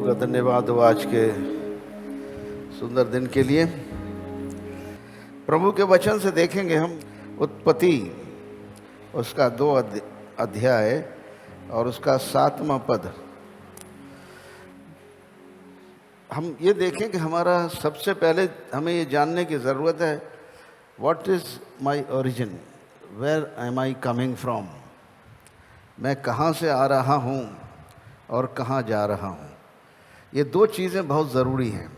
प्रभु का धन्यवाद हो आज के सुंदर दिन के लिए। प्रभु के वचन से देखेंगे हम उत्पत्ति, उसका 2 अध्याय और उसका 7वां पद। हम ये देखें कि हमारा सबसे पहले हमें ये जानने की ज़रूरत है, what is my origin, where am I coming from. मैं कहाँ से आ रहा हूँ और कहाँ जा रहा हूँ। ये 2 चीज़ें बहुत ज़रूरी हैं।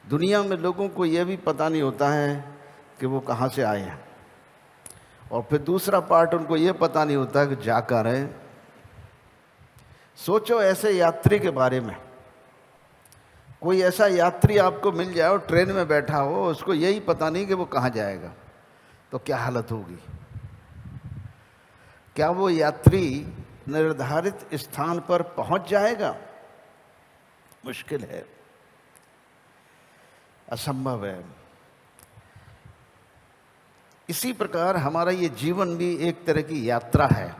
दुनिया में लोगों को ये भी पता नहीं होता है कि वो कहाँ से आए हैं, और फिर दूसरा पार्ट उनको ये पता नहीं होता कि जा कहाँ रहे हैं। सोचो ऐसे यात्री के बारे में, कोई ऐसा यात्री आपको मिल जाए और ट्रेन में बैठा हो, उसको यही पता नहीं कि वो कहाँ जाएगा, तो क्या हालत होगी। क्या वो यात्री निर्धारित स्थान पर पहुंच जाएगा? मुश्किल है, असंभव है। इसी प्रकार हमारा ये जीवन भी एक तरह की यात्रा है।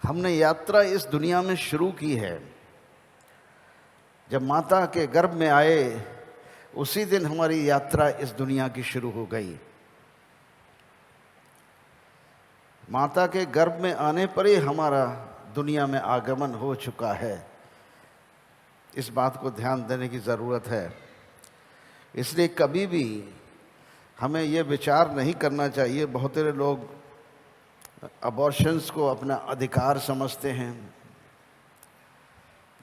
हमने यात्रा इस दुनिया में शुरू की है। जब माता के गर्भ में आए उसी दिन हमारी यात्रा इस दुनिया की शुरू हो गई। माता के गर्भ में आने पर ही हमारा दुनिया में आगमन हो चुका है। इस बात को ध्यान देने की ज़रूरत है। इसलिए कभी भी हमें ये विचार नहीं करना चाहिए। बहुत सारे लोग अबॉर्शंस को अपना अधिकार समझते हैं,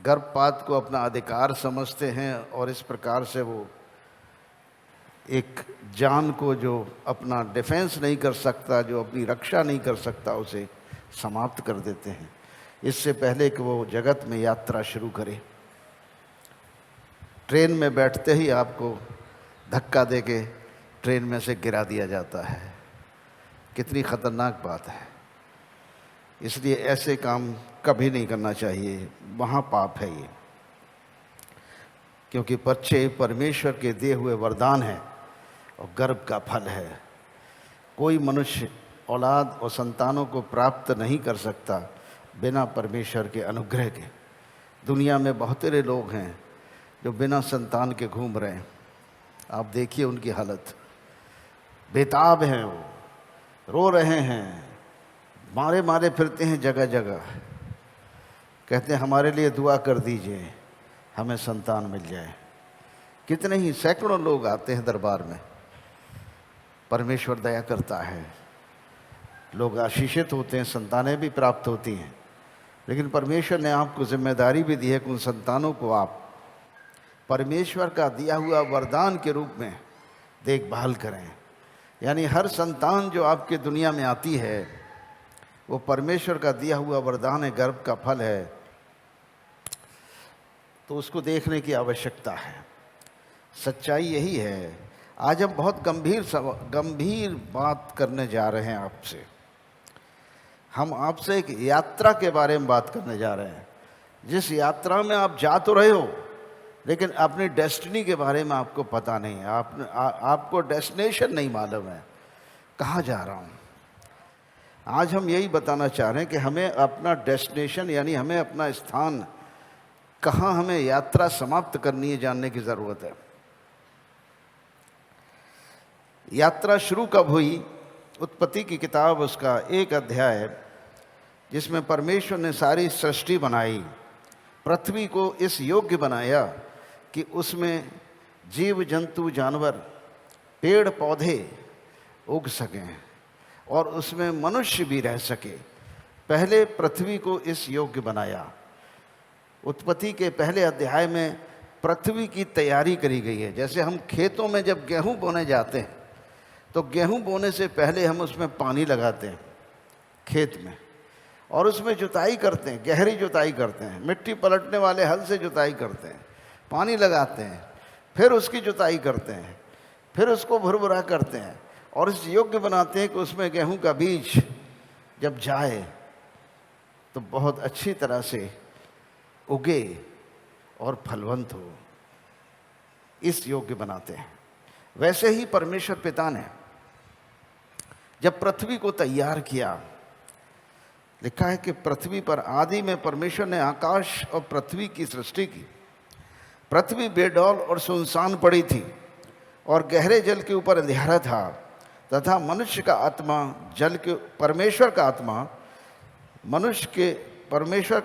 गर्भपात को अपना अधिकार समझते हैं, और इस प्रकार से वो एक जान को जो अपना डिफेंस नहीं कर सकता, जो अपनी रक्षा नहीं कर सकता, उसे समाप्त कर देते हैं इससे पहले कि वो जगत में यात्रा शुरू करे। ट्रेन में बैठते ही आपको धक्का देके ट्रेन में से गिरा दिया जाता है। कितनी खतरनाक बात है। इसलिए ऐसे काम कभी नहीं करना चाहिए, वहाँ पाप है ये। क्योंकि बच्चे परमेश्वर के दिए हुए वरदान हैं और गर्भ का फल है। कोई मनुष्य औलाद और संतानों को प्राप्त नहीं कर सकता बिना परमेश्वर के अनुग्रह के। दुनिया में बहुत सारे लोग हैं जो बिना संतान के घूम रहे हैं। आप देखिए उनकी हालत, बेताब हैं, वो रो रहे हैं, मारे मारे फिरते हैं जगह जगह। कहते हैं हमारे लिए दुआ कर दीजिए, हमें संतान मिल जाए। कितने ही सैकड़ों लोग आते हैं दरबार में, परमेश्वर दया करता है, लोग आशीषित होते हैं, संतानें भी प्राप्त होती हैं। लेकिन परमेश्वर ने आपको जिम्मेदारी भी दी है कि उन संतानों को आप परमेश्वर का दिया हुआ वरदान के रूप में देखभाल करें। यानी हर संतान जो आपके दुनिया में आती है वो परमेश्वर का दिया हुआ वरदान है, गर्भ का फल है, तो उसको देखने की आवश्यकता है। सच्चाई यही है। आज हम बहुत गंभीर बात करने जा रहे हैं आपसे। हम आपसे एक यात्रा के बारे में बात करने जा रहे हैं, जिस यात्रा में आप जा तो रहे हो लेकिन अपनी डेस्टिनी के बारे में आपको पता नहीं है। आपको डेस्टिनेशन नहीं मालूम है, कहाँ जा रहा हूँ। आज हम यही बताना चाह रहे हैं कि हमें अपना डेस्टिनेशन यानी हमें अपना स्थान, कहाँ हमें यात्रा समाप्त करनी है, जानने की ज़रूरत है। यात्रा शुरू कब हुई? उत्पत्ति की किताब, उसका 1 अध्याय, जिसमें परमेश्वर ने सारी सृष्टि बनाई, पृथ्वी को इस योग्य बनाया कि उसमें जीव जंतु जानवर पेड़ पौधे उग सकें और उसमें मनुष्य भी रह सके। पहले पृथ्वी को इस योग्य बनाया। उत्पत्ति के पहले अध्याय में पृथ्वी की तैयारी करी गई है। जैसे हम खेतों में जब गेहूं बोने जाते हैं तो गेहूं बोने से पहले हम उसमें पानी लगाते हैं खेत में, और उसमें जुताई करते हैं, गहरी जुताई करते हैं, मिट्टी पलटने वाले हल से जुताई करते हैं, पानी लगाते हैं, फिर उसकी जुताई करते हैं, फिर उसको भुरभुरा करते हैं और इस योग्य बनाते हैं कि उसमें गेहूं का बीज जब जाए तो बहुत अच्छी तरह से उगे और फलवंत हो। इस योग्य बनाते हैं। वैसे ही परमेश्वर पिता ने जब पृथ्वी को तैयार किया, लिखा है कि पृथ्वी पर आदि में परमेश्वर ने आकाश और पृथ्वी की सृष्टि की। पृथ्वी बेडौल और सुनसान पड़ी थी और गहरे जल के ऊपर अंधेरा था, तथा मनुष्य का आत्मा जल के परमेश्वर का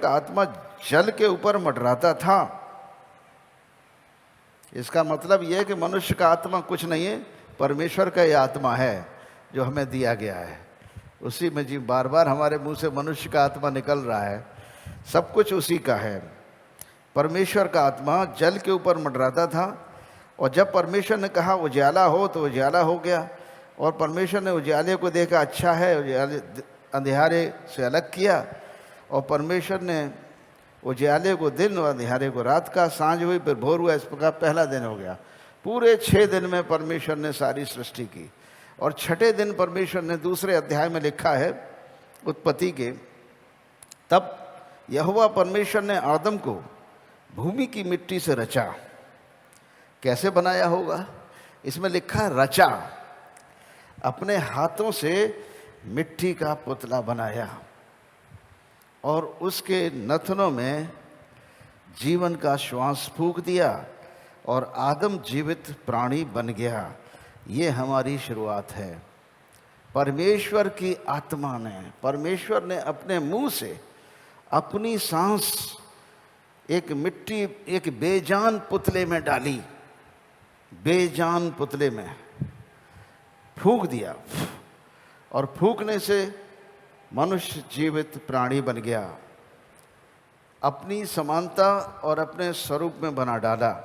आत्मा जल के ऊपर मंडराता था। इसका मतलब यह है कि मनुष्य का आत्मा कुछ नहीं है, परमेश्वर का यह आत्मा है जो हमें दिया गया है। उसी में जी बार बार हमारे मुंह से मनुष्य का आत्मा निकल रहा है, सब कुछ उसी का है। परमेश्वर का आत्मा जल के ऊपर मंडराता था, और जब परमेश्वर ने कहा उजाला हो तो उजाला हो गया, और परमेश्वर ने उजाले को देखा अच्छा है, उजाले अंधेरे से अलग किया, और परमेश्वर ने उजाले को दिन और अंधेरे को रात का। सांझ हुई फिर भोर हुआ, इस प्रकार पहला दिन हो गया। पूरे 6 दिन में परमेश्वर ने सारी सृष्टि की। और छठे दिन परमेश्वर ने दूसरे अध्याय में लिखा है उत्पत्ति के, तब यहोवा परमेश्वर ने आदम को भूमि की मिट्टी से रचा। कैसे बनाया होगा? इसमें लिखा है रचा, अपने हाथों से मिट्टी का पुतला बनाया और उसके नथनों में जीवन का श्वास फूंक दिया और आदम जीवित प्राणी बन गया। ये हमारी शुरुआत है। परमेश्वर की आत्मा ने, परमेश्वर ने अपने मुंह से अपनी सांस एक बेजान पुतले में डाली, बेजान पुतले में फूंक दिया, और फूंकने से मनुष्य जीवित प्राणी बन गया। अपनी समानता और अपने स्वरूप में बना डाला।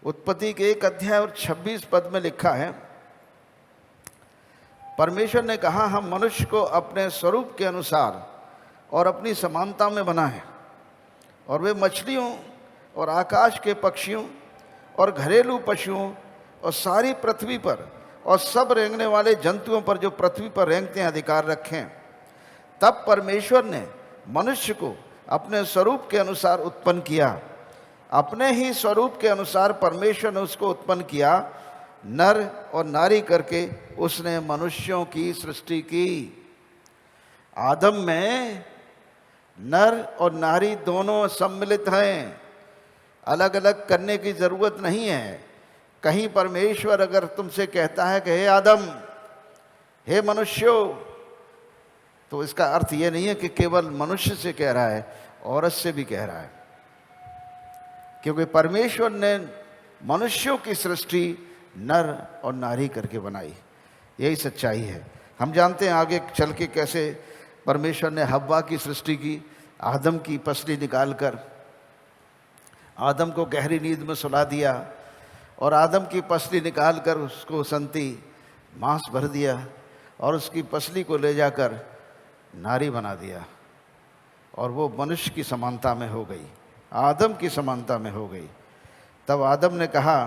उत्पत्ति के 1 अध्याय और 26 पद में लिखा है, परमेश्वर ने कहा हम मनुष्य को अपने स्वरूप के अनुसार और अपनी समानता में बनाएं, और वे मछलियों और आकाश के पक्षियों और घरेलू पशुओं और सारी पृथ्वी पर और सब रेंगने वाले जंतुओं पर जो पृथ्वी पर रेंगते हैं अधिकार रखें। तब परमेश्वर ने मनुष्य को अपने स्वरूप के अनुसार उत्पन्न किया। अपने ही स्वरूप के अनुसार परमेश्वर ने उसको उत्पन्न किया, नर और नारी करके उसने मनुष्यों की सृष्टि की। आदम में नर और नारी दोनों सम्मिलित हैं, अलग अलग करने की जरूरत नहीं है। कहीं परमेश्वर अगर तुमसे कहता है कि हे आदम, हे मनुष्यों, तो इसका अर्थ ये नहीं है कि केवल मनुष्य से कह रहा है, औरत से भी कह रहा है, क्योंकि परमेश्वर ने मनुष्यों की सृष्टि नर और नारी करके बनाई। यही सच्चाई है। हम जानते हैं आगे चल के कैसे परमेश्वर ने हव्वा की सृष्टि की। आदम की पसली निकालकर आदम को गहरी नींद में सुला दिया, और आदम की पसली निकालकर उसको संती मांस भर दिया, और उसकी पसली को ले जाकर नारी बना दिया, और वो मनुष्य की समानता में हो गई, आदम की समानता में हो गई। तब आदम ने कहा,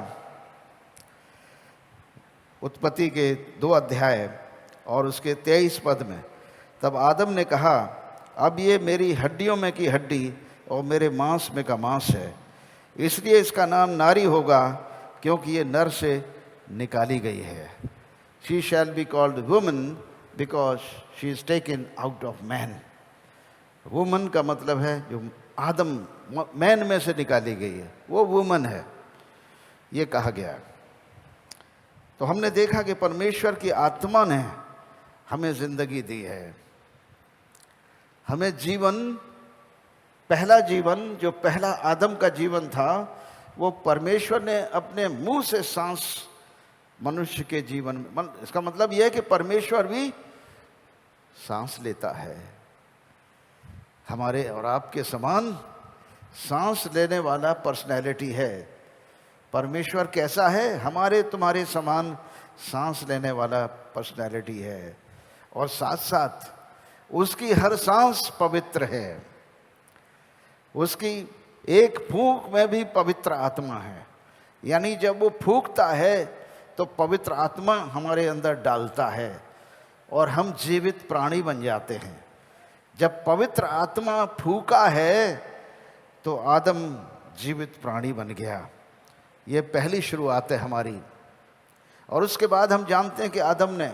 उत्पत्ति के 2 अध्याय और उसके 23 पद में, तब आदम ने कहा अब ये मेरी हड्डियों में की हड्डी और मेरे मांस में का मांस है, इसलिए इसका नाम नारी होगा, क्योंकि ये नर से निकाली गई है। She shall be called woman because she is taken out of man. Woman का मतलब है जो आदम मैन में से निकाली गई है, वो वुमन है, ये कहा गया। तो हमने देखा कि परमेश्वर की आत्मा ने हमें जिंदगी दी है, हमें जीवन, पहला जीवन जो पहला आदम का जीवन था, वो परमेश्वर ने अपने मुंह से सांस मनुष्य के जीवन में, इसका मतलब यह है कि परमेश्वर भी सांस लेता है, हमारे और आपके समान सांस लेने वाला पर्सनैलिटी है। परमेश्वर कैसा है? हमारे तुम्हारे समान सांस लेने वाला पर्सनैलिटी है, और साथ साथ उसकी हर सांस पवित्र है। उसकी एक फूंक में भी पवित्र आत्मा है, यानी जब वो फूंकता है तो पवित्र आत्मा हमारे अंदर डालता है और हम जीवित प्राणी बन जाते हैं। जब पवित्र आत्मा फूंका है तो आदम जीवित प्राणी बन गया। ये पहली शुरुआत है हमारी। और उसके बाद हम जानते हैं कि आदम ने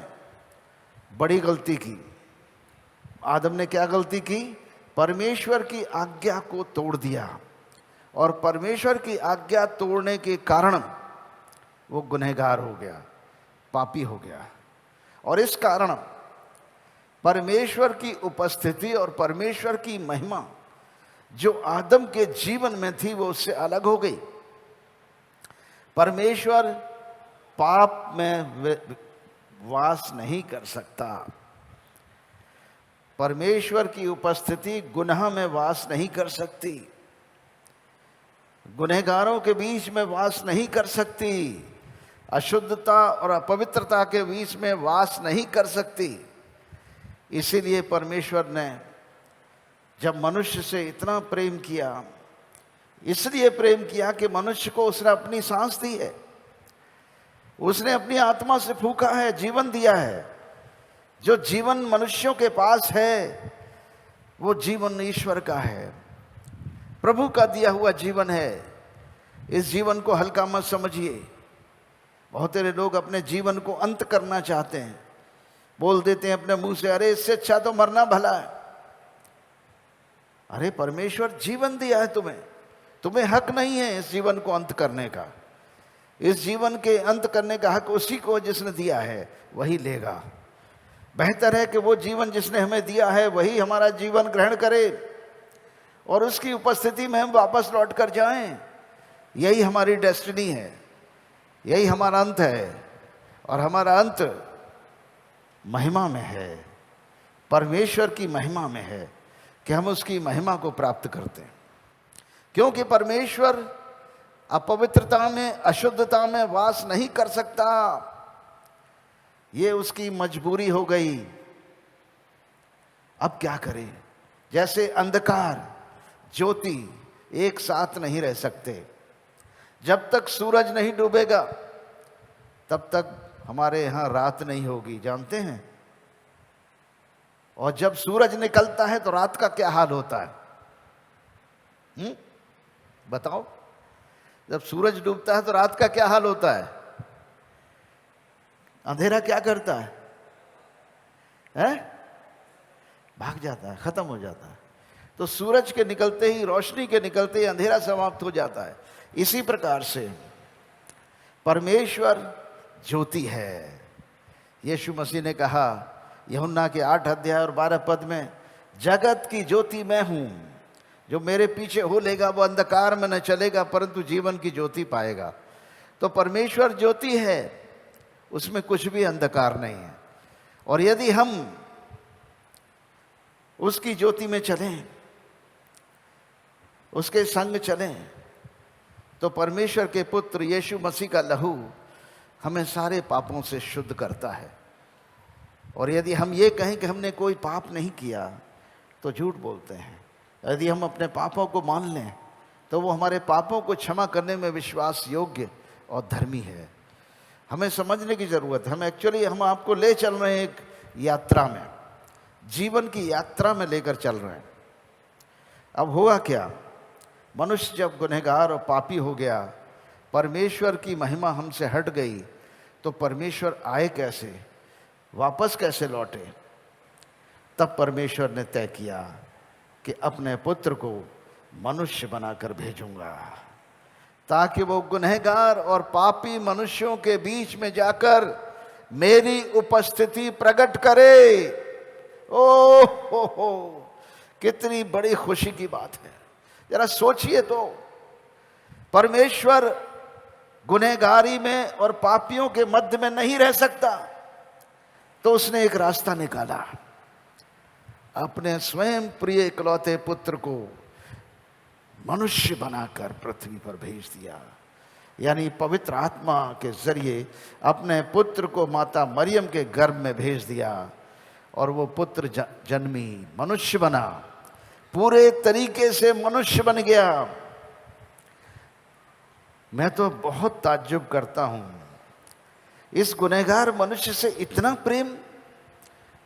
बड़ी गलती की, आदम ने क्या गलती की? परमेश्वर की आज्ञा को तोड़ दिया, और परमेश्वर की आज्ञा तोड़ने के कारण वो गुनहगार हो गया, पापी हो गया। और इस कारण परमेश्वर की उपस्थिति और परमेश्वर की महिमा जो आदम के जीवन में थी वो उससे अलग हो गई। परमेश्वर पाप में वास नहीं कर सकता, परमेश्वर की उपस्थिति गुनाह में वास नहीं कर सकती, गुनहगारों के बीच में वास नहीं कर सकती, अशुद्धता और अपवित्रता के बीच में वास नहीं कर सकती। इसीलिए परमेश्वर ने जब मनुष्य से इतना प्रेम किया, इसलिए प्रेम किया कि मनुष्य को उसने अपनी सांस दी है, उसने अपनी आत्मा से फूंका है, जीवन दिया है। जो जीवन मनुष्यों के पास है वो जीवन ईश्वर का है, प्रभु का दिया हुआ जीवन है। इस जीवन को हल्का मत समझिए। बहुत सारे लोग अपने जीवन को अंत करना चाहते हैं, बोल देते हैं अपने मुंह से, अरे इससे अच्छा तो मरना भला है। अरे परमेश्वर जीवन दिया है तुम्हें, तुम्हें हक नहीं है इस जीवन को अंत करने का। इस जीवन के अंत करने का हक उसी को जिसने दिया है वही लेगा। बेहतर है कि वो जीवन जिसने हमें दिया है वही हमारा जीवन ग्रहण करे और उसकी उपस्थिति में हम वापस लौट कर जाएं। यही हमारी डेस्टिनी है, यही हमारा अंत है, और हमारा अंत महिमा में है, परमेश्वर की महिमा में है कि हम उसकी महिमा को प्राप्त करते हैं। क्योंकि परमेश्वर अपवित्रता में, अशुद्धता में वास नहीं कर सकता, ये उसकी मजबूरी हो गई। अब क्या करे? जैसे अंधकार ज्योति एक साथ नहीं रह सकते। जब तक सूरज नहीं डूबेगा तब तक हमारे यहां रात नहीं होगी, जानते हैं। और जब सूरज निकलता है तो रात का क्या हाल होता है? बताओ। जब सूरज डूबता है तो रात का क्या हाल होता है? अंधेरा क्या करता है? भाग जाता है, खत्म हो जाता है। तो सूरज के निकलते ही, रोशनी के निकलते ही अंधेरा समाप्त हो जाता है। इसी प्रकार से परमेश्वर ज्योति है। यीशु मसीह ने कहा यूहन्ना के 8 अध्याय और 12 पद में, जगत की ज्योति मैं हूं, जो मेरे पीछे हो लेगा वो अंधकार में न चलेगा परंतु जीवन की ज्योति पाएगा। तो परमेश्वर ज्योति है, उसमें कुछ भी अंधकार नहीं है। और यदि हम उसकी ज्योति में चलें, उसके संग चलें, तो परमेश्वर के पुत्र यीशु मसीह का लहू हमें सारे पापों से शुद्ध करता है। और यदि हम ये कहें कि हमने कोई पाप नहीं किया तो झूठ बोलते हैं। यदि हम अपने पापों को मान लें तो वो हमारे पापों को क्षमा करने में विश्वास योग्य और धर्मी है। हमें समझने की ज़रूरत है। हम आपको ले चल रहे हैं एक यात्रा में, जीवन की यात्रा में लेकर चल रहे हैं। अब हुआ क्या? मनुष्य जब गुनहगार और पापी हो गया, परमेश्वर की महिमा हमसे हट गई, तो परमेश्वर आए कैसे, वापस कैसे लौटे? तब परमेश्वर ने तय किया कि अपने पुत्र को मनुष्य बनाकर भेजूंगा, ताकि वो गुनहगार और पापी मनुष्यों के बीच में जाकर मेरी उपस्थिति प्रकट करे। ओ हो, कितनी बड़ी खुशी की बात है। जरा सोचिए तो, परमेश्वर गुनहगारी में और पापियों के मध्य में नहीं रह सकता, तो उसने एक रास्ता निकाला, अपने स्वयं प्रिय इकलौते पुत्र को मनुष्य बनाकर पृथ्वी पर भेज दिया। यानी पवित्र आत्मा के जरिए अपने पुत्र को माता मरियम के गर्भ में भेज दिया, और वो पुत्र जन्मी, मनुष्य बना, पूरे तरीके से मनुष्य बन गया। मैं तो बहुत ताज्जुब करता हूं, इस गुनहगार मनुष्य से इतना प्रेम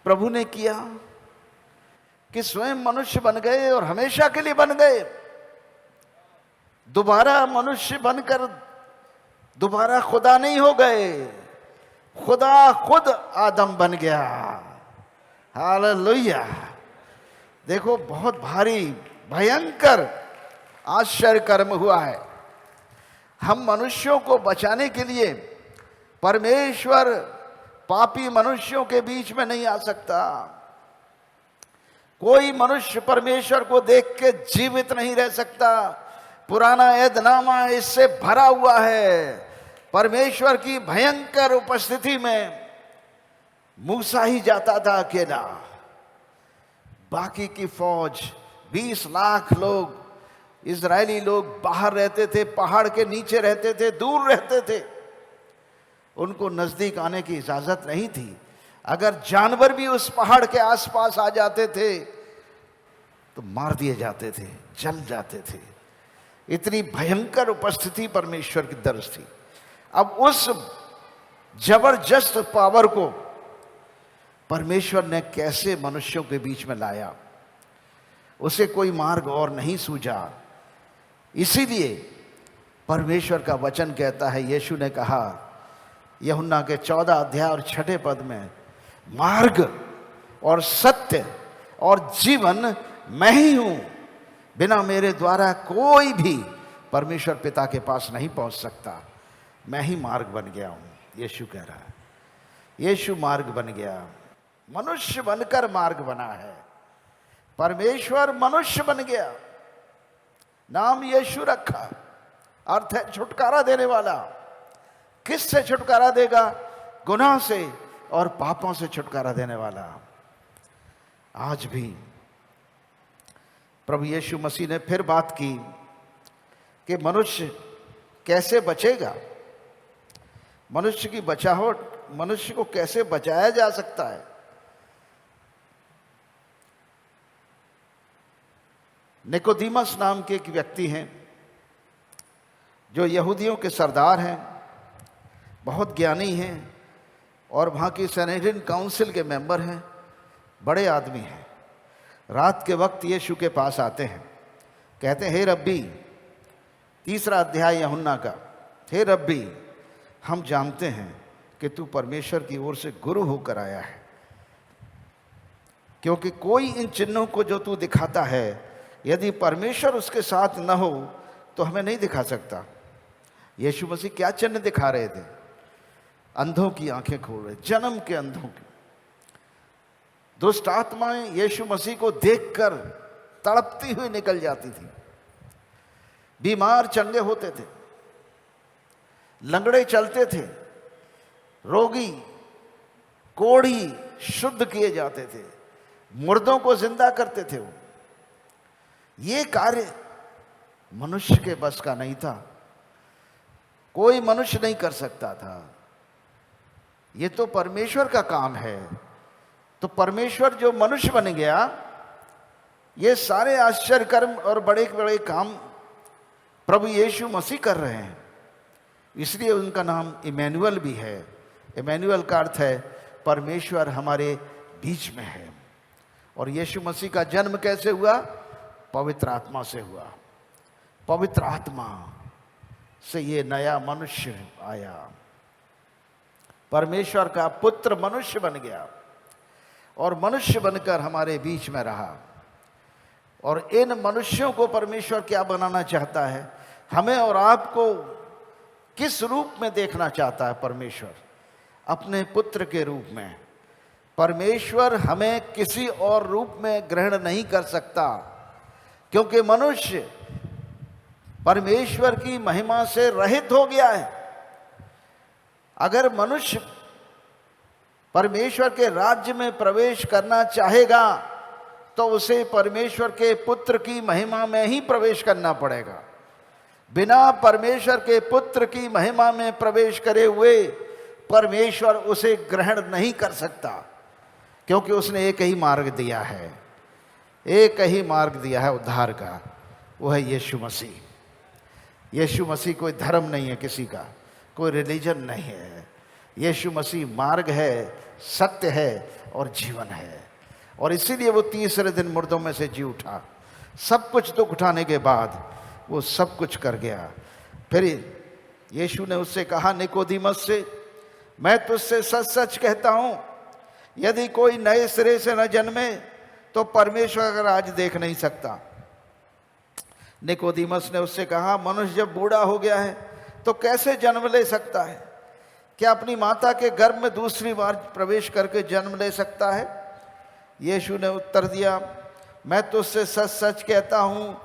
प्रभु ने किया कि स्वयं मनुष्य बन गए और हमेशा के लिए बन गए। दोबारा मनुष्य बनकर दोबारा खुदा नहीं हो गए, खुदा खुद आदम बन गया। हालेलुया। देखो बहुत भारी भयंकर आश्चर्य कर्म हुआ है। हम मनुष्यों को बचाने के लिए परमेश्वर पापी मनुष्यों के बीच में नहीं आ सकता। कोई मनुष्य परमेश्वर को देख के जीवित नहीं रह सकता। पुराना ऐदनामा इससे भरा हुआ है। परमेश्वर की भयंकर उपस्थिति में मूसा ही जाता था अकेला, बाकी की फौज 20 लाख लोग इजरायली लोग बाहर रहते थे, पहाड़ के नीचे रहते थे, दूर रहते थे। उनको नजदीक आने की इजाजत नहीं थी। अगर जानवर भी उस पहाड़ के आसपास आ जाते थे तो मार दिए जाते थे, जल जाते थे। इतनी भयंकर उपस्थिति परमेश्वर की दर्ज थी। अब उस जबरदस्त पावर को परमेश्वर ने कैसे मनुष्यों के बीच में लाया, उसे कोई मार्ग और नहीं सूझा। इसीलिए परमेश्वर का वचन कहता है, यीशु ने कहा यूहन्ना के 14 अध्याय और 6 पद में, मार्ग और सत्य और जीवन मैं ही हूं, बिना मेरे द्वारा कोई भी परमेश्वर पिता के पास नहीं पहुंच सकता। मैं ही मार्ग बन गया हूं, यीशु कह रहा है। यीशु मार्ग बन गया, मनुष्य बनकर मार्ग बना है। परमेश्वर मनुष्य बन गया, नाम यीशु रखा, अर्थ है छुटकारा देने वाला। किससे छुटकारा देगा? गुनाह से और पापों से छुटकारा देने वाला। आज भी प्रभु यीशु मसीह ने फिर बात की कि मनुष्य कैसे बचेगा, मनुष्य की बचावट, मनुष्य को कैसे बचाया जा सकता है। निकोदीमस नाम के एक व्यक्ति हैं जो यहूदियों के सरदार हैं, बहुत ज्ञानी हैं और वहाँ की सनेड्रिन काउंसिल के मेंबर हैं, बड़े आदमी हैं। रात के वक्त यीशु के पास आते हैं, कहते हैं, हे रब्बी, 3 अध्याय यूहन्ना का, हे रब्बी, हम जानते हैं कि तू परमेश्वर की ओर से गुरु होकर आया है, क्योंकि कोई इन चिन्हों को जो तू दिखाता है, यदि परमेश्वर उसके साथ न हो तो हमें नहीं दिखा सकता। यीशु मसीह क्या चिन्ह दिखा रहे थे? अंधों की आंखें खोल रहे, जन्म के अंधों की। दुष्ट आत्माएं यीशु मसीह को देखकर तड़पती हुई निकल जाती थी। बीमार चंगे होते थे, लंगड़े चलते थे, रोगी कोढ़ी शुद्ध किए जाते थे, मुर्दों को जिंदा करते थे। वो ये कार्य मनुष्य के बस का नहीं था, कोई मनुष्य नहीं कर सकता था। ये तो परमेश्वर का काम है। तो परमेश्वर जो मनुष्य बन गया, ये सारे आश्चर्य कर्म और बड़े बड़े काम प्रभु यीशु मसीह कर रहे हैं। इसलिए उनका नाम इमैनुअल भी है। इमैनुअल का अर्थ है परमेश्वर हमारे बीच में है। और यीशु मसीह का जन्म कैसे हुआ? पवित्र आत्मा से हुआ। पवित्र आत्मा से ये नया मनुष्य आया। परमेश्वर का पुत्र मनुष्य बन गया और मनुष्य बनकर हमारे बीच में रहा। और इन मनुष्यों को परमेश्वर क्या बनाना चाहता है? हमें और आपको किस रूप में देखना चाहता है परमेश्वर? अपने पुत्र के रूप में। परमेश्वर हमें किसी और रूप में ग्रहण नहीं कर सकता, क्योंकि मनुष्य परमेश्वर की महिमा से रहित हो गया है। अगर मनुष्य परमेश्वर के राज्य में प्रवेश करना चाहेगा तो उसे परमेश्वर के पुत्र की महिमा में ही प्रवेश करना पड़ेगा। बिना परमेश्वर के पुत्र की महिमा में प्रवेश करे हुए परमेश्वर उसे ग्रहण नहीं कर सकता, क्योंकि उसने एक ही मार्ग दिया है, एक ही मार्ग दिया है उद्धार का, वो है यीशु मसीह। यीशु मसीह कोई धर्म नहीं है किसी का, कोई रिलीजन नहीं है। यीशु मसीह मार्ग है, सत्य है और जीवन है। और इसीलिए वो तीसरे दिन मुर्दों में से जी उठा। सब कुछ दुख उठाने के बाद वो सब कुछ कर गया। फिर यीशु ने उससे कहा, निकोदीमस से, मैं तुझसे सच सच कहता हूं, यदि कोई नए सिरे से न जन्मे तो परमेश्वर का राज देख नहीं सकता। निकोदेमस ने उससे कहा, मनुष्य जब बूढ़ा हो गया है तो कैसे जन्म ले सकता है? क्या अपनी माता के गर्भ में दूसरी बार प्रवेश करके जन्म ले सकता है? यीशु ने उत्तर दिया, मैं तुझसे सच सच कहता हूँ,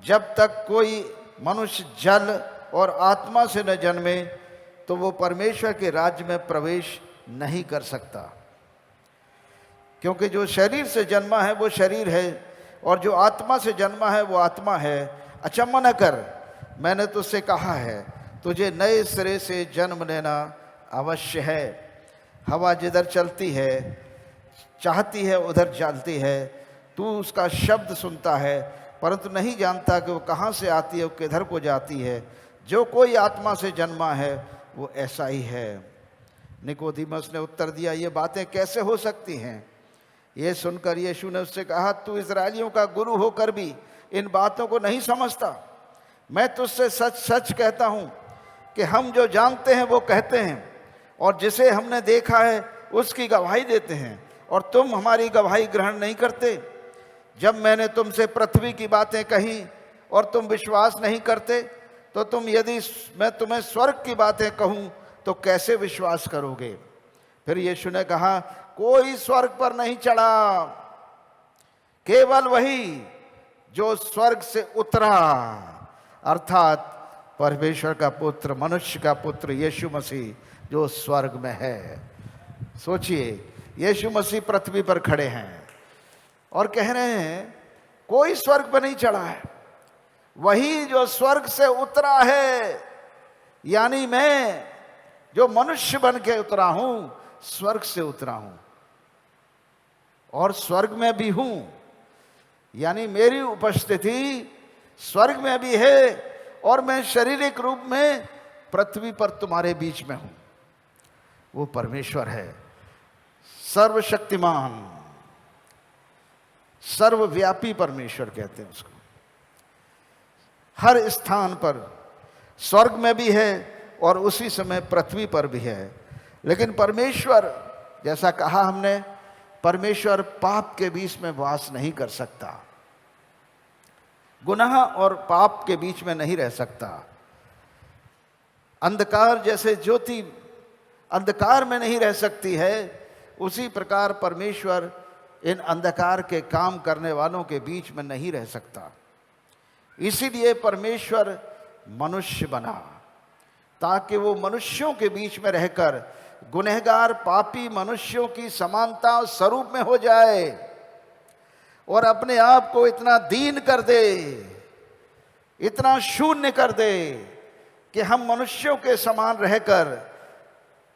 जब तक कोई मनुष्य जल और आत्मा से न जन्मे तो वो परमेश्वर के राज्य में प्रवेश नहीं कर सकता। क्योंकि जो शरीर से जन्मा है वो शरीर है, और जो आत्मा से जन्मा है वो आत्मा है। अचम्भा न कर, मैंने तुझसे कहा है, तुझे नए सिरे से जन्म लेना अवश्य है। हवा जिधर चलती है चाहती है उधर चलती है, तू उसका शब्द सुनता है परंतु नहीं जानता कि वो कहाँ से आती है वो किधर को जाती है। जो कोई आत्मा से जन्मा है वो ऐसा ही है। निकोदेमस ने उत्तर दिया, ये बातें कैसे हो सकती हैं? ये सुनकर यीशु ने उससे कहा, तू इस्राएलियों का गुरु होकर भी इन बातों को नहीं समझता? मैं तुझसे सच सच कहता हूँ कि हम जो जानते हैं वो कहते हैं, और जिसे हमने देखा है उसकी गवाही देते हैं, और तुम हमारी गवाही ग्रहण नहीं करते। जब मैंने तुमसे पृथ्वी की बातें कही और तुम विश्वास नहीं करते, तो तुम यदि मैं तुम्हें स्वर्ग की बातें कहूँ तो कैसे विश्वास करोगे? फिर यीशु ने कहा, कोई स्वर्ग पर नहीं चढ़ा, केवल वही जो स्वर्ग से उतरा, अर्थात परमेश्वर का पुत्र, मनुष्य का पुत्र यीशु मसीह जो स्वर्ग में है। सोचिए, यीशु मसीह पृथ्वी पर खड़े हैं और कह रहे हैं कोई स्वर्ग पर नहीं चढ़ा है, वही जो स्वर्ग से उतरा है, यानी मैं जो मनुष्य बन के उतरा हूं, स्वर्ग से उतरा हूं और स्वर्ग में भी हूं, यानी मेरी उपस्थिति स्वर्ग में भी है और मैं शारीरिक रूप में पृथ्वी पर तुम्हारे बीच में हूं। वो परमेश्वर है, सर्वशक्तिमान, सर्वव्यापी परमेश्वर कहते हैं उसको। हर स्थान पर स्वर्ग में भी है और उसी समय पृथ्वी पर भी है। लेकिन परमेश्वर, जैसा कहा हमने, परमेश्वर पाप के बीच में वास नहीं कर सकता, गुनाह और पाप के बीच में नहीं रह सकता। अंधकार जैसे ज्योति अंधकार में नहीं रह सकती है, उसी प्रकार परमेश्वर इन अंधकार के काम करने वालों के बीच में नहीं रह सकता। इसीलिए परमेश्वर मनुष्य बना, ताकि वो मनुष्यों के बीच में रहकर गुनहगार पापी मनुष्यों की समानता स्वरूप में हो जाए और अपने आप को इतना दीन कर दे, इतना शून्य कर दे कि हम मनुष्यों के समान रहकर,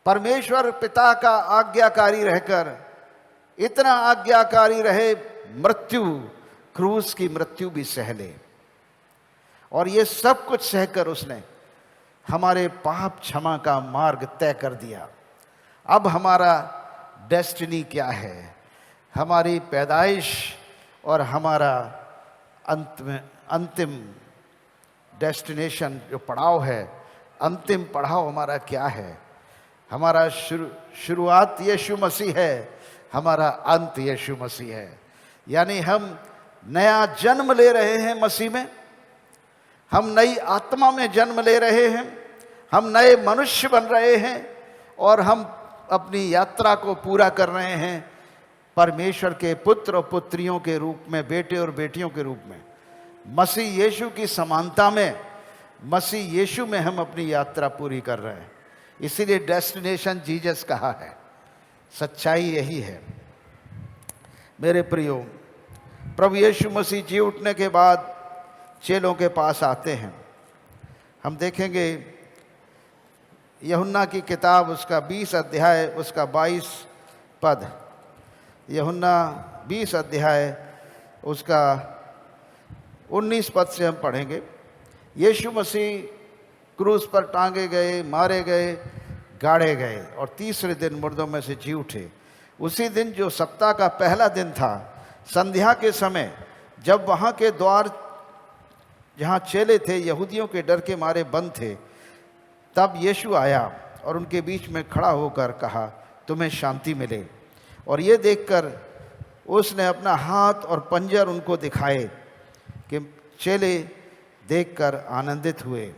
परमेश्वर पिता का आज्ञाकारी रहकर इतना आज्ञाकारी रहे, मृत्यु, क्रूस की मृत्यु भी सह ले। और ये सब कुछ सहकर उसने हमारे पाप क्षमा का मार्ग तय कर दिया। अब हमारा डेस्टिनी क्या है? हमारी पैदाइश और हमारा अंतिम डेस्टिनेशन जो पड़ाव है, अंतिम पड़ाव हमारा क्या है? हमारा शुरुआत यीशु मसीह है, हमारा अंत यीशु मसीह है। यानी हम नया जन्म ले रहे हैं मसीह में, हम नई आत्मा में जन्म ले रहे हैं, हम नए मनुष्य बन रहे हैं और हम अपनी यात्रा को पूरा कर रहे हैं परमेश्वर के पुत्र और पुत्रियों के रूप में, बेटे और बेटियों के रूप में, मसीह यीशु की समानता में, मसीह यीशु में हम अपनी यात्रा पूरी कर रहे हैं। इसीलिए डेस्टिनेशन जीसस कहा है। सच्चाई यही है मेरे प्रियो। प्रभु यीशु मसीह जी उठने के बाद चेलों के पास आते हैं। हम देखेंगे यूहन्ना की किताब, उसका 20 अध्याय, उसका 22 पद। यूहन्ना 20 अध्याय उसका 19 पद से हम पढ़ेंगे। यीशु मसीह क्रूस पर टांगे गए, मारे गए, गाड़े गए और तीसरे दिन मुर्दों में से जी उठे। उसी दिन जो सप्ताह का पहला दिन था, संध्या के समय, जब वहाँ के द्वार जहाँ चेले थे यहूदियों के डर के मारे बंद थे, तब यीशु आया और उनके बीच में खड़ा होकर कहा, तुम्हें शांति मिले। और ये देखकर उसने अपना हाथ और पंजर उनको दिखाए कि चेले देखकर आनंदित हुए।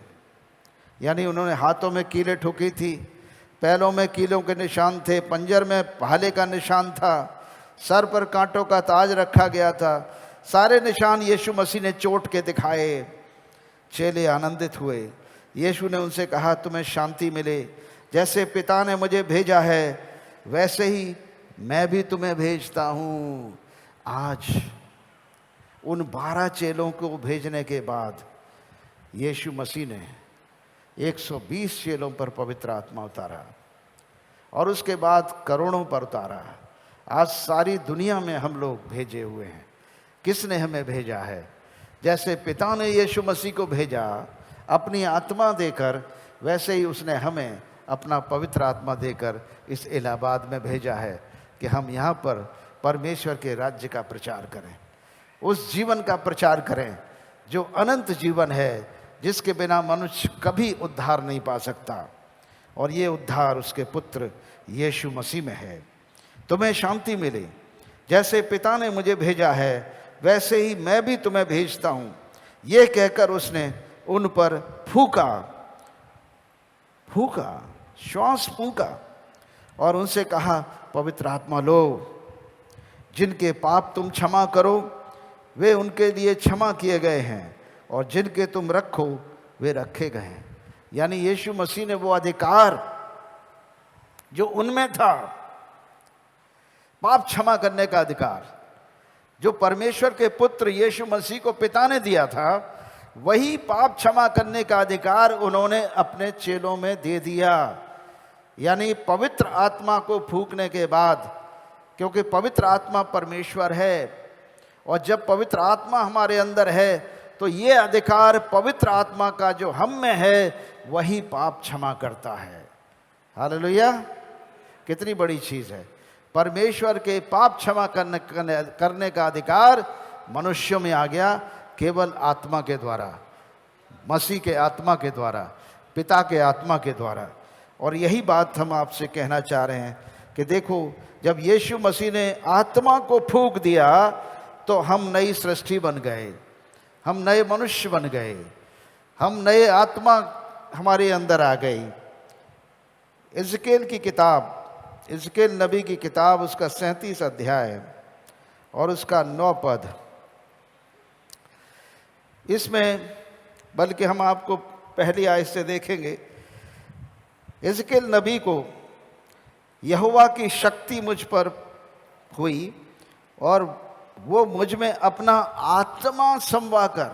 यानी उन्होंने हाथों में कीलें ठोकी थी, पैरों में कीलों के निशान थे, पंजर में भाले का निशान था, सर पर कांटों का ताज रखा गया था। सारे निशान यीशु मसीह ने चोट के दिखाए। चेले आनंदित हुए। यीशु ने उनसे कहा, तुम्हें शांति मिले। जैसे पिता ने मुझे भेजा है वैसे ही मैं भी तुम्हें भेजता हूँ। आज उन 12 चेलों को भेजने के बाद यीशु मसीह ने 120 चेलों पर पवित्र आत्मा उतारा और उसके बाद करोड़ों पर उतारा। आज सारी दुनिया में हम लोग भेजे हुए हैं। किसने हमें भेजा है? जैसे पिता ने यीशु मसीह को भेजा अपनी आत्मा देकर, वैसे ही उसने हमें अपना पवित्र आत्मा देकर इस इलाहाबाद में भेजा है कि हम यहाँ पर परमेश्वर के राज्य का प्रचार करें, उस जीवन का प्रचार करें जो अनंत जीवन है, जिसके बिना मनुष्य कभी उद्धार नहीं पा सकता। और ये उद्धार उसके पुत्र यीशु मसीह में है। तुम्हें शांति मिले। जैसे पिता ने मुझे भेजा है वैसे ही मैं भी तुम्हें भेजता हूँ। ये कहकर उसने उन पर फूका, श्वास फूका और उनसे कहा, पवित्र आत्मा लो। जिनके पाप तुम क्षमा करो वे उनके लिए क्षमा किए गए हैं, और जिनके तुम रखो वे रखे गए हैं। यानी यीशु मसीह ने वो अधिकार जो उनमें था, पाप क्षमा करने का अधिकार जो परमेश्वर के पुत्र यीशु मसीह को पिता ने दिया था, वही पाप क्षमा करने का अधिकार उन्होंने अपने चेलों में दे दिया। यानी पवित्र आत्मा को फूंकने के बाद, क्योंकि पवित्र आत्मा परमेश्वर है, और जब पवित्र आत्मा हमारे अंदर है तो ये अधिकार पवित्र आत्मा का जो हम में है वही पाप क्षमा करता है। हालेलुया! कितनी बड़ी चीज़ है। परमेश्वर के पाप क्षमा करने का अधिकार मनुष्यों में आ गया केवल आत्मा के द्वारा, मसीह के आत्मा के द्वारा, पिता के आत्मा के द्वारा। और यही बात हम आपसे कहना चाह रहे हैं कि देखो, जब यीशु मसीह ने आत्मा को फूंक दिया तो हम नई सृष्टि बन गए, हम नए मनुष्य बन गए, हम नए आत्मा हमारे अंदर आ गई। इज़केल नबी की किताब उसका 37 अध्याय और उसका 9 पद, इसमें बल्कि हम आपको पहली आयत से देखेंगे। इज़केल नबी को यहोवा की शक्ति मुझ पर हुई और वो मुझ में अपना आत्मा समवा कर,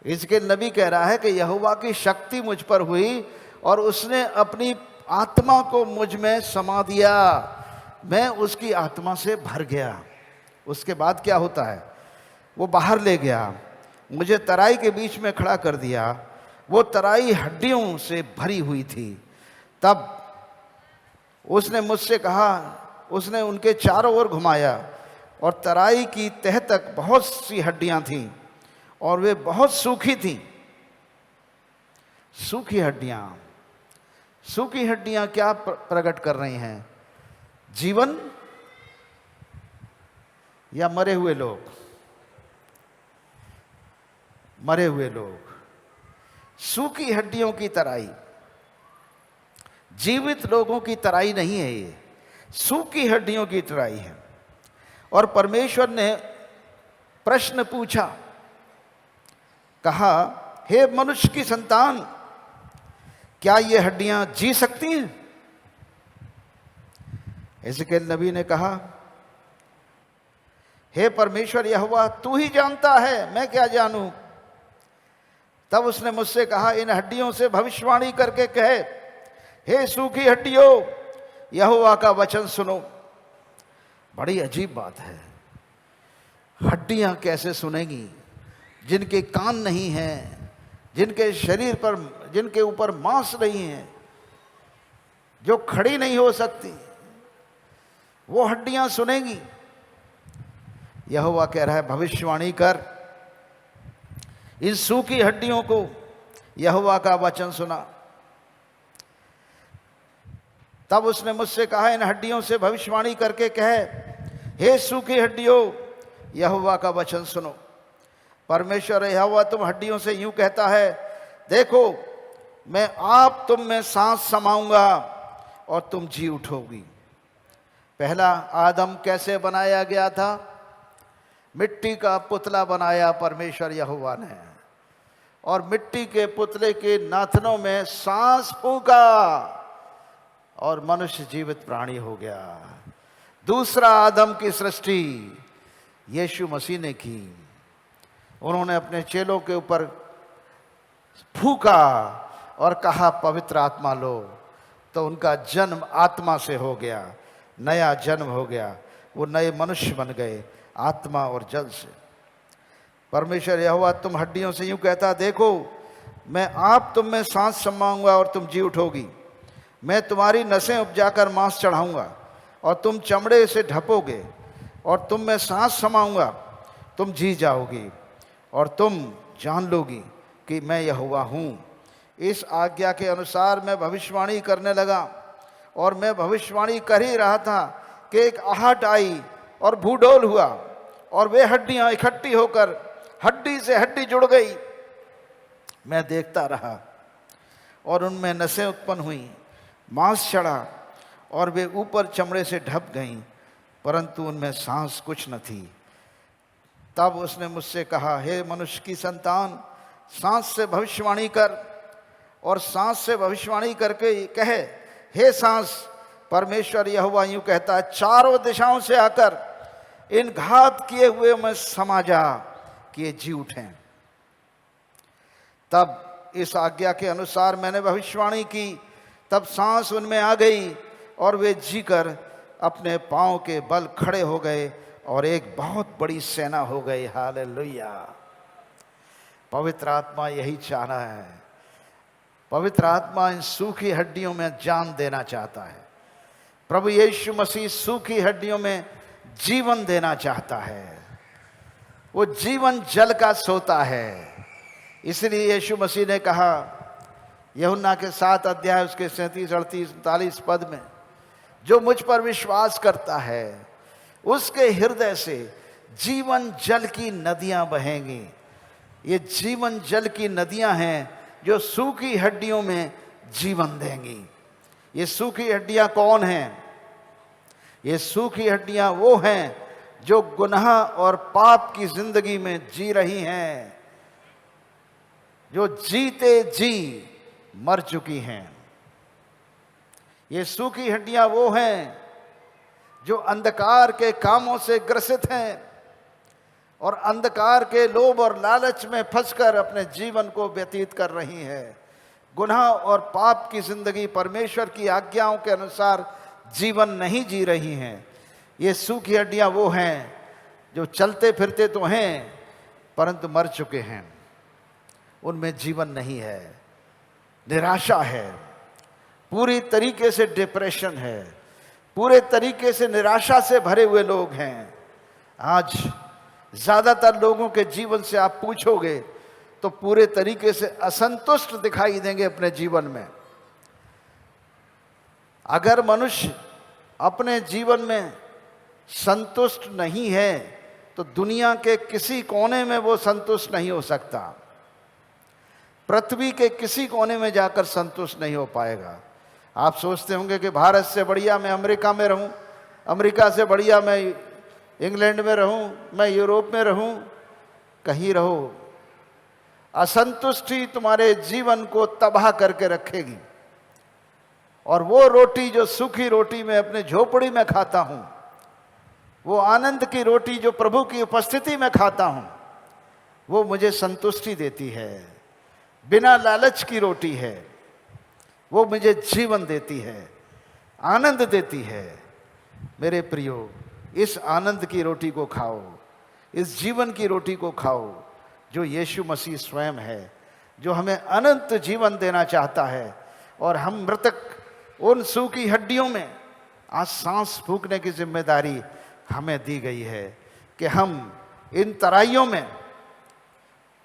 इज़केल नबी कह रहा है कि यहोवा की शक्ति मुझ पर हुई और उसने अपनी आत्मा को मुझ में समा दिया, मैं उसकी आत्मा से भर गया। उसके बाद क्या होता है? वो बाहर ले गया, मुझे तराई के बीच में खड़ा कर दिया। वो तराई हड्डियों से भरी हुई थी। तब उसने मुझसे कहा, उसने उनके चारों ओर घुमाया और तराई की तह तक बहुत सी हड्डियां थीं और वे बहुत सूखी थीं। सूखी हड्डियां क्या प्रकट कर रही हैं? जीवन या मरे हुए लोग? मरे हुए लोग। सूखी हड्डियों की तराई, जीवित लोगों की तराई नहीं है, ये सूखी हड्डियों की तराई है। और परमेश्वर ने प्रश्न पूछा, कहा, हे मनुष्य की संतान, क्या ये हड्डियां जी सकती हैं? इज़केल नबी ने कहा, हे परमेश्वर यहोवा, तू ही जानता है, मैं क्या जानूं। तब उसने मुझसे कहा, इन हड्डियों से भविष्यवाणी करके कहे, हे सूखी हड्डियों, यहोवा का वचन सुनो। बड़ी अजीब बात है। हड्डियां कैसे सुनेंगी जिनके कान नहीं हैं, जिनके शरीर पर, जिनके ऊपर मांस नहीं है, जो खड़ी नहीं हो सकती, वो हड्डियां सुनेंगी? यहोवा कह रहा है, भविष्यवाणी कर, इन सूखी हड्डियों को यहोवा का वचन सुना। तब उसने मुझसे कहा, इन हड्डियों से भविष्यवाणी करके कहे, हे सूखी हड्डियों, यहोवा का वचन सुनो। परमेश्वर यहोवा तुम हड्डियों से यूं कहता है, देखो मैं आप तुम में सांस समाऊंगा और तुम जी उठोगी। पहला आदम कैसे बनाया गया था? मिट्टी का पुतला बनाया परमेश्वर यहोवा ने, और मिट्टी के पुतले के नाथनों में सांस फूंका और मनुष्य जीवित प्राणी हो गया। दूसरा आदम की सृष्टि यीशु मसीह ने की। उन्होंने अपने चेलों के ऊपर फूंका और कहा पवित्र आत्मा लो, तो उनका जन्म आत्मा से हो गया, नया जन्म हो गया, वो नए मनुष्य बन गए आत्मा और जल से। परमेश्वर यहोवा तुम हड्डियों से यूं कहता, देखो मैं आप तुम में सांस समाऊंगा और तुम जी उठोगी। मैं तुम्हारी नसें उपजाकर मांस चढ़ाऊंगा और तुम चमड़े से ढपोगे, और तुम में सांस समाऊंगा, तुम जी जाओगी और तुम जान लोगी कि मैं यहोवा हूँ। इस आज्ञा के अनुसार मैं भविष्यवाणी करने लगा, और मैं भविष्यवाणी कर ही रहा था कि एक आहट आई और भूडोल हुआ, और वे हड्डियां इकट्ठी होकर हड्डी से हड्डी जुड़ गई। मैं देखता रहा और उनमें नसें उत्पन्न हुई, मांस चढ़ा और वे ऊपर चमड़े से ढप गईं, परंतु उनमें सांस कुछ न थी। तब उसने मुझसे कहा, हे मनुष्य की संतान, सांस से भविष्यवाणी कर, और सांस से भविष्यवाणी करके कहे, हे सांस, परमेश्वर यहोवा यूं कहता है, चारों दिशाओं से आकर इन घात किए हुए में समा जा कि ये जी उठें। तब इस आज्ञा के अनुसार मैंने भविष्यवाणी की, तब सांस उनमें आ गई और वे जीकर अपने पांव के बल खड़े हो गए और एक बहुत बड़ी सेना हो गई। हालेलुया। पवित्र आत्मा यही चाह रहा है। पवित्र आत्मा इन सूखी हड्डियों में जान देना चाहता है। प्रभु यीशु मसीह सूखी हड्डियों में जीवन देना चाहता है। वो जीवन जल का सोता है। इसलिए यीशु मसीह ने कहा यूहन्ना के 7 अध्याय उसके 37, 38, 39 पद में, जो मुझ पर विश्वास करता है उसके हृदय से जीवन जल की नदियां बहेंगी। ये जीवन जल की नदियां हैं जो सूखी हड्डियों में जीवन देंगी। ये सूखी हड्डियां कौन हैं? ये सूखी हड्डियां वो हैं जो गुनाह और पाप की जिंदगी में जी रही हैं, जो जीते जी मर चुकी हैं। ये सूखी हड्डियां वो हैं जो अंधकार के कामों से ग्रसित हैं और अंधकार के लोभ और लालच में फंसकर अपने जीवन को व्यतीत कर रही हैं। गुनाह और पाप की जिंदगी, परमेश्वर की आज्ञाओं के अनुसार जीवन नहीं जी रही हैं। ये सूखी हड्डियां वो हैं जो चलते फिरते तो हैं परंतु मर चुके हैं। उनमें जीवन नहीं है, निराशा है, पूरी तरीके से डिप्रेशन है, पूरे तरीके से निराशा से भरे हुए लोग हैं। आज ज्यादातर लोगों के जीवन से आप पूछोगे तो पूरे तरीके से असंतुष्ट दिखाई देंगे अपने जीवन में। अगर मनुष्य अपने जीवन में संतुष्ट नहीं है तो दुनिया के किसी कोने में वो संतुष्ट नहीं हो सकता। पृथ्वी के किसी कोने में जाकर संतुष्ट नहीं हो पाएगा। आप सोचते होंगे कि भारत से बढ़िया मैं अमेरिका में रहूं, अमेरिका से बढ़िया मैं इंग्लैंड में रहूं, मैं यूरोप में रहूं। कहीं रहो, असंतुष्टि तुम्हारे जीवन को तबाह करके रखेगी। और वो रोटी जो सूखी रोटी मैं अपने झोपड़ी में खाता हूं, वो आनंद की रोटी जो प्रभु की उपस्थिति में खाता हूं, वो मुझे संतुष्टि देती है। बिना लालच की रोटी है, वो मुझे जीवन देती है, आनंद देती है। मेरे प्रियो, इस आनंद की रोटी को खाओ, इस जीवन की रोटी को खाओ जो यीशु मसीह स्वयं है, जो हमें अनंत जीवन देना चाहता है। और हम मृतक उन सूखी हड्डियों में आज सांस फूंकने की जिम्मेदारी हमें दी गई है कि हम इन तराइयों में,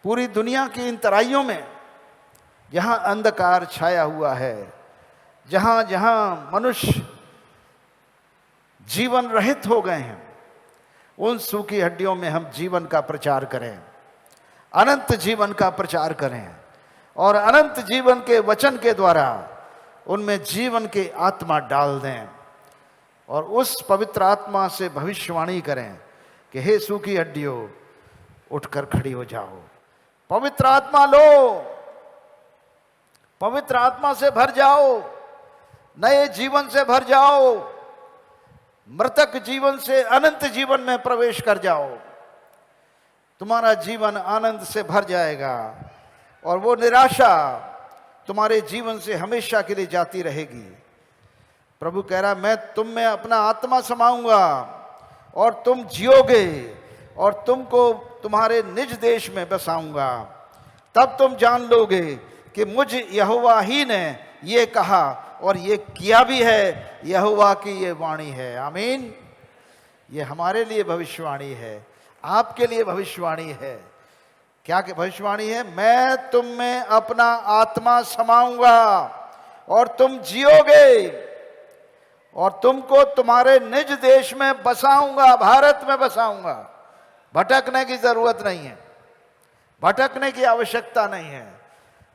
पूरी दुनिया की इन तराइयों में जहां अंधकार छाया हुआ है, जहां जहां मनुष्य जीवन रहित हो गए हैं, उन सूखी हड्डियों में हम जीवन का प्रचार करें, अनंत जीवन का प्रचार करें और अनंत जीवन के वचन के द्वारा उनमें जीवन की आत्मा डाल दें और उस पवित्र आत्मा से भविष्यवाणी करें कि हे सूखी हड्डियों, उठकर खड़ी हो जाओ। पवित्र आत्मा लो, पवित्र आत्मा से भर जाओ, नए जीवन से भर जाओ, मृतक जीवन से अनंत जीवन में प्रवेश कर जाओ। तुम्हारा जीवन आनंद से भर जाएगा और वो निराशा तुम्हारे जीवन से हमेशा के लिए जाती रहेगी। प्रभु कह रहा, मैं तुम में अपना आत्मा समाऊंगा और तुम जियोगे और तुमको तुम्हारे निज देश में बसाऊंगा। तब तुम जान लोगे कि मुझ यहोवा ही ने ये कहा और ये किया भी है। यहोवा की ये वाणी है। आमीन। ये हमारे लिए भविष्यवाणी है, आपके लिए भविष्यवाणी है। क्या भविष्यवाणी है? मैं तुम में अपना आत्मा समाऊंगा और तुम जियोगे और तुमको तुम्हारे निज देश में बसाऊंगा, भारत में बसाऊंगा। भटकने की जरूरत नहीं है, भटकने की आवश्यकता नहीं है।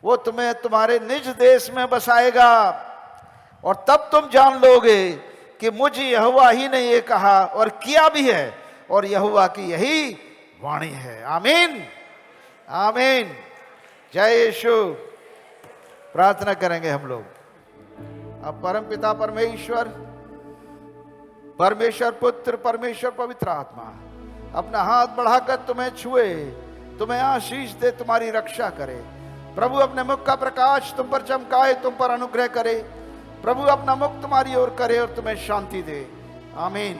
वो तुम्हें तुम्हारे निज देश में बसाएगा और तब तुम जान लोगे कि मुझ यहोवा ही ने ये कहा और किया भी है और यहोवा की यही वाणी है। आमीन, आमीन। जय यीशु। प्रार्थना करेंगे हम लोग। अब परम पिता परमेश्वर, परमेश्वर पुत्र, परमेश्वर पवित्र आत्मा अपना हाथ बढ़ाकर तुम्हें छुए, तुम्हें आशीष दे, तुम्हारी रक्षा करे। प्रभु अपने मुख का प्रकाश तुम पर चमकाए, तुम पर अनुग्रह करे। प्रभु अपना मुख तुम्हारी ओर करे और तुम्हें शांति दे। आमीन।